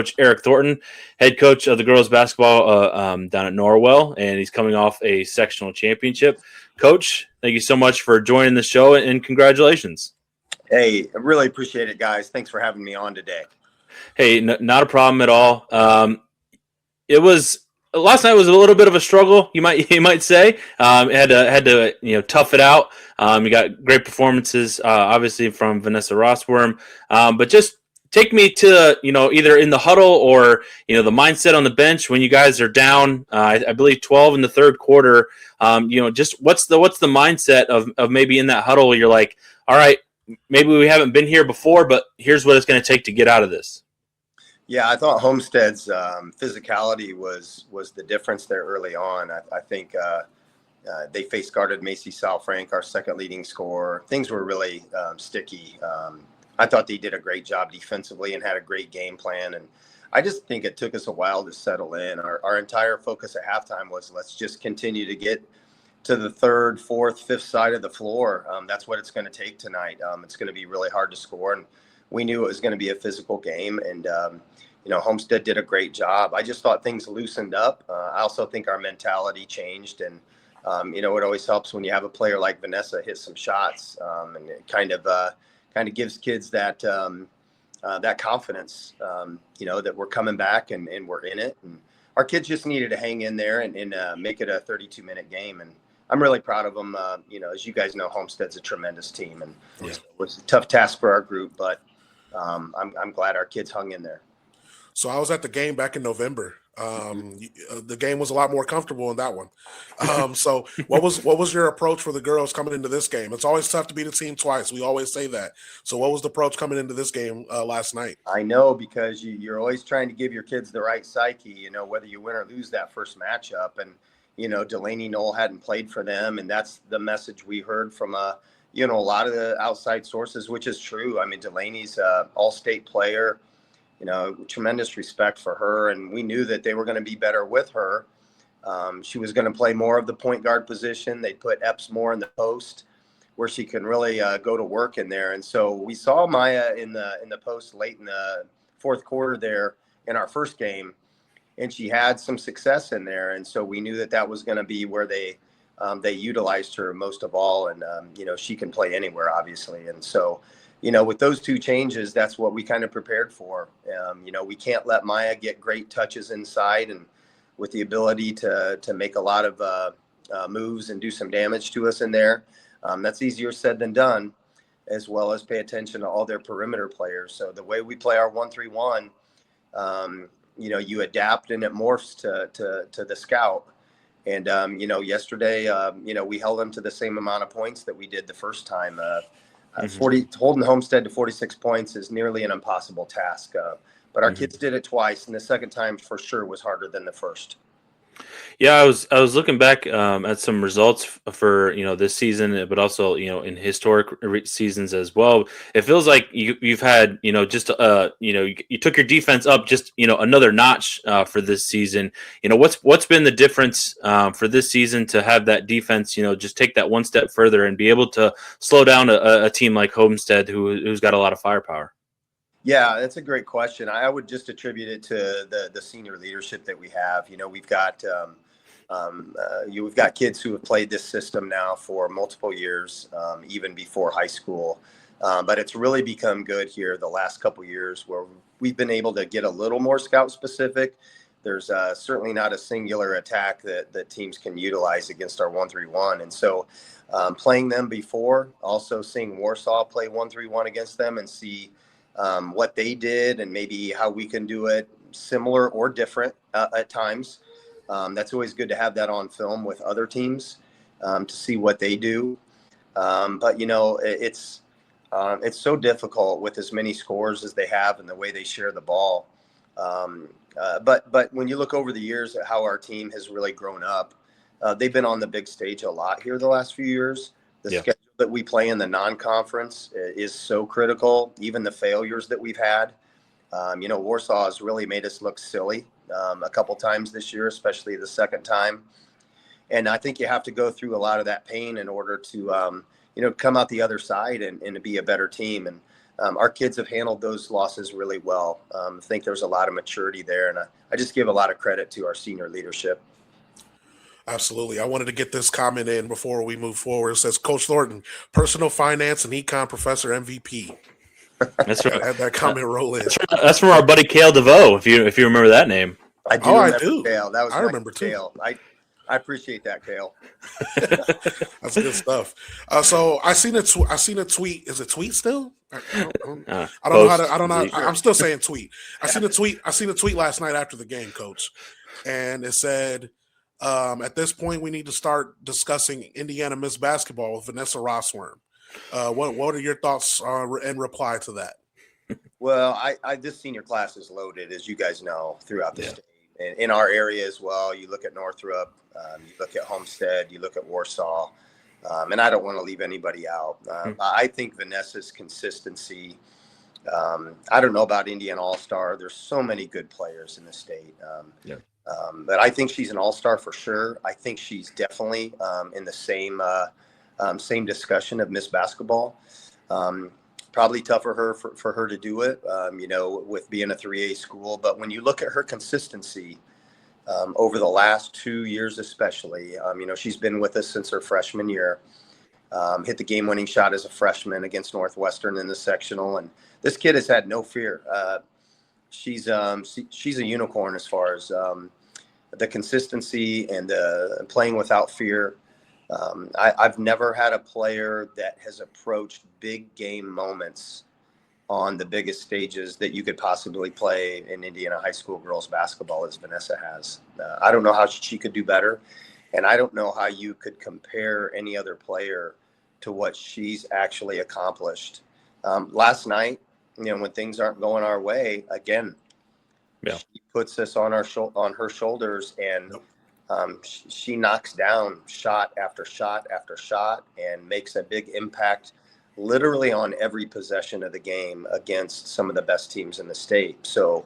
Coach Eric Thornton, head coach of the girls basketball down at Norwell, and he's coming off a sectional championship. Coach, thank you so much for joining the show, and congratulations. Hey, I really appreciate it, guys. Thanks for having me on today. Hey, not a problem at all. It was last night was a little bit of a struggle, you might say. Had to tough it out. You got great performances, obviously from Vanessa Rossworm, but just take me to either in the huddle or the mindset on the bench when you guys are down. I believe 12 in the third quarter. Just what's the mindset of maybe in that huddle where you're like, all right, maybe we haven't been here before, but here's what it's going to take to get out of this. Yeah, I thought Homestead's physicality was the difference there early on. I think they face guarded Macy Salfrank, our second leading scorer. Things were really sticky. I thought they did a great job defensively and had a great game plan. And I just think it took us a while to settle in. Our entire focus at halftime was let's just continue to get to the third, fourth, fifth side of the floor. That's what it's going to take tonight. It's going to be really hard to score. And we knew it was going to be a physical game. And, Homestead did a great job. I just thought things loosened up. I also think our mentality changed. And, it always helps when you have a player like Vanessa hit some shots. And it kind of gives kids that confidence, that we're coming back and we're in it. And our kids just needed to hang in there and make it a 32-minute game. And I'm really proud of them. As you guys know, Homestead's a tremendous team, and it was a tough task for our group, but I'm glad our kids hung in there. So I was at the game back in November. The game was a lot more comfortable in that one. So what was your approach for the girls coming into this game? It's always tough to beat a team twice. We always say that. So what was the approach coming into this game last night? I know, because you're always trying to give your kids the right psyche, whether you win or lose that first matchup. And, Delaney Knoll hadn't played for them. And that's the message we heard from, a lot of the outside sources, which is true. I mean, Delaney's an all-state player. Tremendous respect for her. And we knew that they were going to be better with her. She was going to play more of the point guard position. They put Epps more in the post where she can really go to work in there. And so we saw Maya in the post late in the fourth quarter there in our first game, and she had some success in there. And so we knew that was going to be where they utilized her most of all. And, she can play anywhere, obviously. And so, with those two changes, that's what we kind of prepared for. We can't let Maya get great touches inside, and with the ability to make a lot of moves and do some damage to us in there. That's easier said than done, as well as pay attention to all their perimeter players. So the way we play our 1-3-1, you adapt and it morphs to the scout. And, yesterday, we held them to the same amount of points that we did the first time. Holding Homestead to 46 points is nearly an impossible task. But our kids did it twice, and the second time for sure was harder than the first. Yeah, I was looking back at some results for this season, but also in historic seasons as well. It feels like you've had just you took your defense up just another notch for this season. What's been the difference for this season to have that defense just take that one step further and be able to slow down a team like Homestead who's got a lot of firepower? Yeah, that's a great question. I would just attribute it to the senior leadership that we have. We've got we've got kids who have played this system now for multiple years, even before high school. But it's really become good here the last couple of years where we've been able to get a little more scout specific. There's certainly not a singular attack that teams can utilize against our 1-3-1. And so playing them before, also seeing Warsaw play 1-3-1 against them and see what they did and maybe how we can do it similar or different at times. That's always good to have that on film with other teams to see what they do. But it's so difficult with as many scores as they have and the way they share the ball. But when you look over the years at how our team has really grown up, they've been on the big stage a lot here the last few years. The schedule that we play in the non-conference is so critical. Even the failures that we've had, Warsaw has really made us look silly a couple times this year, especially the second time. And I think you have to go through a lot of that pain in order to, come out the other side and to be a better team. And our kids have handled those losses really well. I think there's a lot of maturity there, and I just give a lot of credit to our senior leadership. Absolutely. I wanted to get this comment in before we move forward. It says, Coach Thornton, personal finance and econ professor MVP. That's right. Had that comment roll in. That's from our buddy Cale DeVoe, if you remember that name. I do. I remember do. Cale. That was I remember too. Cale. I appreciate that, Cale. That's good stuff. So I seen a tweet. Is it tweet still? I don't know how to. I don't know. I'm still saying tweet. I seen a tweet last night after the game, Coach, and it said, at this point, we need to start discussing Indiana Miss Basketball with Vanessa Rossworm. What are your thoughts in reply to that? Well, this senior class is loaded, as you guys know, throughout the state. And in our area as well, you look at Northrop, you look at Homestead, you look at Warsaw, and I don't want to leave anybody out. I think Vanessa's consistency, I don't know about Indiana All-Star. There's so many good players in the state. But I think she's an all-star for sure. I think she's definitely in the same discussion of Miss Basketball. Probably tough for her to do it, with being a 3A school. But when you look at her consistency over the last 2 years especially, she's been with us since her freshman year. Hit the game-winning shot as a freshman against Northwestern in the sectional. And this kid has had no fear. She's a unicorn as far as the consistency and the playing without fear. I've never had a player that has approached big game moments on the biggest stages that you could possibly play in Indiana high school girls basketball as Vanessa has. I don't know how she could do better, and I don't know how you could compare any other player to what she's actually accomplished. Last night, when things aren't going our way, again, she puts us on her shoulders, and she knocks down shot after shot after shot and makes a big impact literally on every possession of the game against some of the best teams in the state. So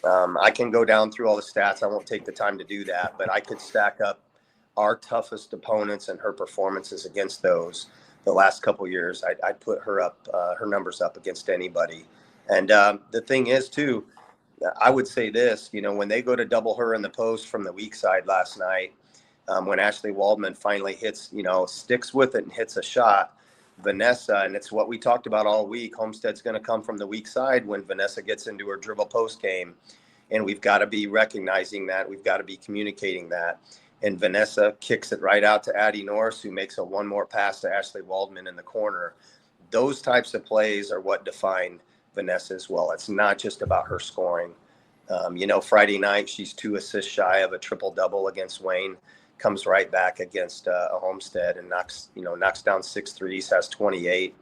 I can go down through all the stats. I won't take the time to do that, but I could stack up our toughest opponents and her performances against those the last couple of years. I'd put her up, her numbers up against anybody. And the thing is, too, I would say this, when they go to double her in the post from the weak side last night, when Ashley Waldman finally hits, sticks with it and hits a shot, Vanessa, and it's what we talked about all week, Homestead's going to come from the weak side when Vanessa gets into her dribble post game. And we've got to be recognizing that. We've got to be communicating that. And Vanessa kicks it right out to Addie Norris, who makes a one more pass to Ashley Waldman in the corner. Those types of plays are what define Vanessa as well. It's not just about her scoring. Friday night, she's 2 assists shy of a triple-double against Wayne, comes right back against a Homestead and knocks down 6 threes, has 28.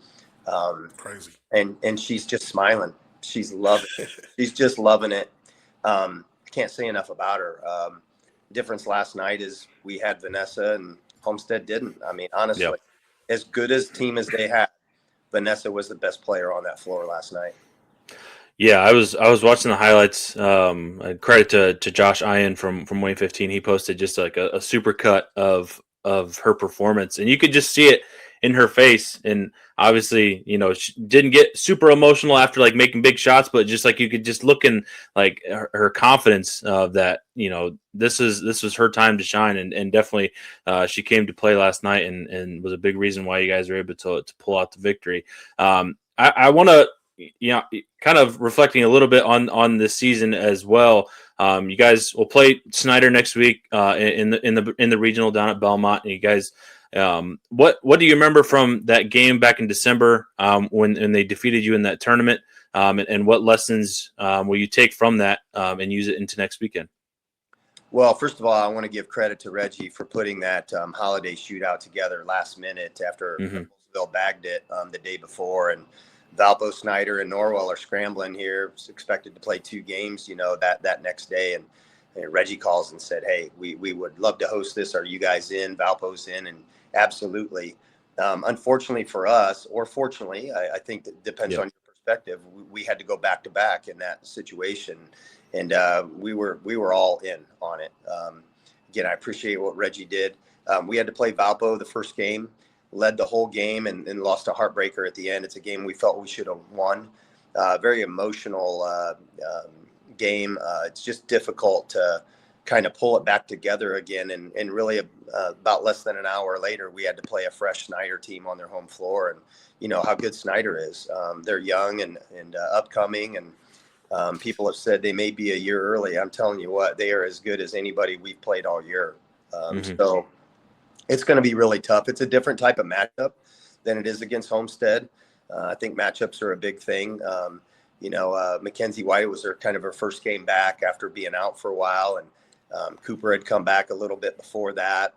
Crazy. And she's just smiling. She's loving it. She's just loving it. I can't say enough about her. Difference last night is we had Vanessa and Homestead didn't. I mean, honestly, as good as team as they had, Vanessa was the best player on that floor last night. Yeah, I was watching the highlights. Credit to Josh Ian from Wayne 15. He posted just like a super cut of her performance, and you could just see it in her face. And obviously, she didn't get super emotional after like making big shots, but just like you could just look in like her confidence of that. This was her time to shine, and definitely she came to play last night and was a big reason why you guys were able to pull out the victory. I want to. Kind of reflecting a little bit on this season as well. You guys will play Snider next week in the regional down at Bellmont. And you guys, what do you remember from that game back in December when they defeated you in that tournament? And what lessons will you take from that and use it into next weekend? Well, first of all, I want to give credit to Reggie for putting that holiday shootout together last minute after Bill bagged it the day before, and Valpo, Snider, and Norwell are scrambling here. It's expected to play 2 games, that next day. And Reggie calls and said, hey, we would love to host this. Are you guys in? Valpo's in. And absolutely. Unfortunately for us, or fortunately, I think that depends on your perspective, we had to go back to back in that situation. And we were all in on it. Again, I appreciate what Reggie did. We had to play Valpo the first game. led the whole game and lost a heartbreaker at the end. It's a game we felt we should have won. Very emotional game. It's just difficult to kind of pull it back together again. And really about less than an hour later, we had to play a fresh Snider team on their home floor. And you know how good Snider is. They're young and upcoming, and people have said they may be a year early. I'm telling you what, they are as good as anybody we've played all year. So it's going to be really tough. It's a different type of matchup than it is against Homestead. I think matchups are a big thing. Mackenzie White was kind of her first game back after being out for a while, and Cooper had come back a little bit before that.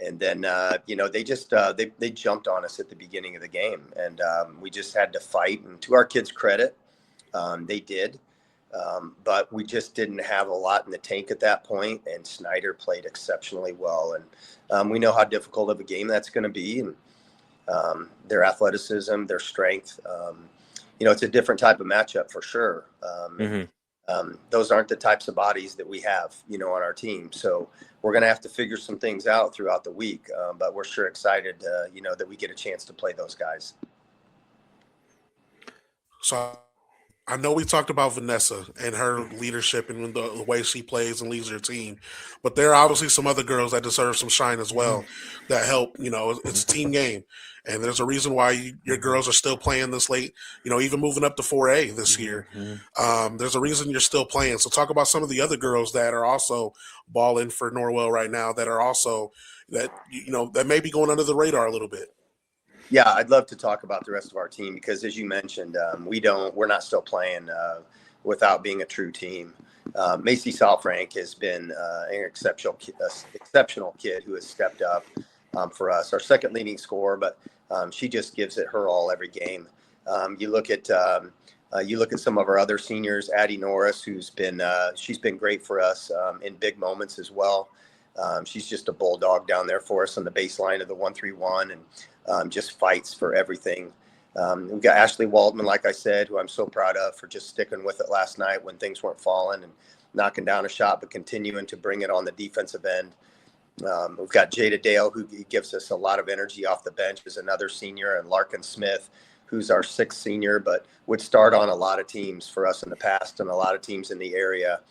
And then, they just they jumped on us at the beginning of the game, and we just had to fight. And to our kids' credit, they did. But we just didn't have a lot in the tank at that point, and Snider played exceptionally well. And we know how difficult of a game that's going to be, and their athleticism, their strength. It's a different type of matchup for sure. Those aren't the types of bodies that we have, on our team. So we're going to have to figure some things out throughout the week. But we're sure excited, that we get a chance to play those guys. So I know we talked about Vanessa and her leadership and the way she plays and leads her team, but there are obviously some other girls that deserve some shine as well that help. It's a team game, and there's a reason why your girls are still playing this late, even moving up to 4A this year. There's a reason you're still playing. So talk about some of the other girls that are also balling for Norwell right now that are also that may be going under the radar a little bit. Yeah, I'd love to talk about the rest of our team because, as you mentioned, we're not still playing without being a true team. Macy Salfrank has been an exceptional kid who has stepped up for us. Our second leading scorer, but she just gives it her all every game. You look at some of our other seniors, Addie Norris, she's been great for us in big moments as well. She's just a bulldog down there for us on the baseline of the 1-3-1 and just fights for everything. We've got Ashley Waldman, like I said, who I'm so proud of for just sticking with it last night when things weren't falling and knocking down a shot, but continuing to bring it on the defensive end. We've got Jada Dale, who gives us a lot of energy off the bench, is another senior, and Larkin Smith, who's our sixth senior, but would start on a lot of teams for us in the past and a lot of teams in the area.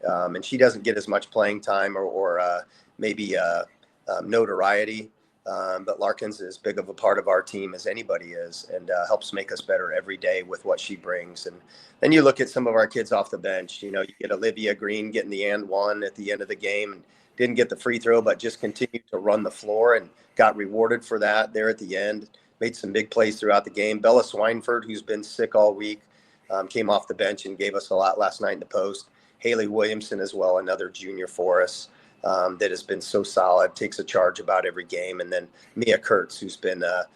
And she doesn't get as much playing time or maybe notoriety. But Larkin's as big of a part of our team as anybody is, and helps make us better every day with what she brings. And then you look at some of our kids off the bench. You get Olivia Green getting the and one at the end of the game, and didn't get the free throw, but just continued to run the floor and got rewarded for that there at the end. Made some big plays throughout the game. Bella Swineford, who's been sick all week, came off the bench and gave us a lot last night in the post. Haley Williamson as well, another junior for us. That has been so solid, takes a charge about every game. And then Mia Kurtz, who's been, a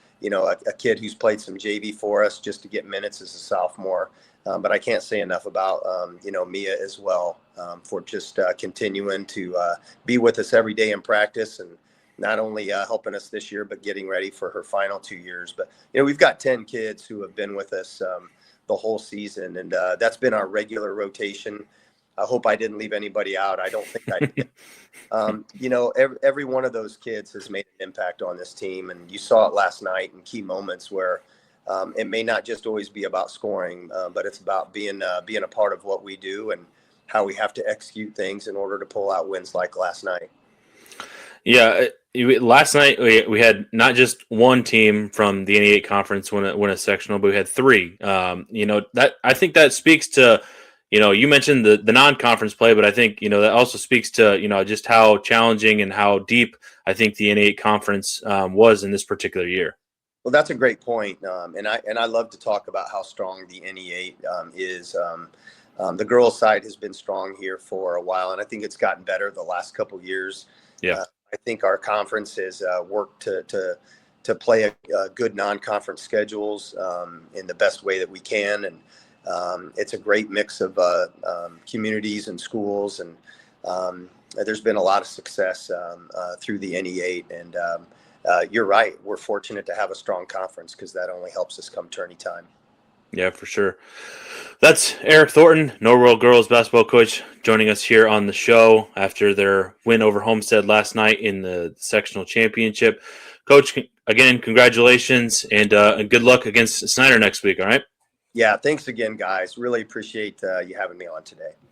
kid who's played some JV for us just to get minutes as a sophomore. But I can't say enough about, Mia as well for just continuing to be with us every day in practice and not only helping us this year, but getting ready for her final 2 years. But, we've got 10 kids who have been with us the whole season, and that's been our regular rotation. I hope I didn't leave anybody out. I don't think I did. Every one of those kids has made an impact on this team. And you saw it last night in key moments where it may not just always be about scoring, but it's about being a part of what we do and how we have to execute things in order to pull out wins like last night. Yeah, last night we had not just one team from the NE8 conference win a sectional, but we had three. That I think that speaks to. You mentioned the non-conference play, but I think, that also speaks to, just how challenging and how deep I think the NE8 conference was in this particular year. Well, that's a great point. And I love to talk about how strong the NE8 is. The girls' side has been strong here for a while, and I think it's gotten better the last couple of years. Yeah. I think our conference has worked to play a good non-conference schedules in the best way that we can. And it's a great mix of communities and schools, and there's been a lot of success through the NE8. And you're right, we're fortunate to have a strong conference because that only helps us come tourney time. Yeah, for sure. That's Eric Thornton, Norwell girls basketball coach, joining us here on the show after their win over Homestead last night in the sectional championship. Coach, again, congratulations and good luck against Snider next week. All right. Yeah, thanks again, guys. Really appreciate you having me on today.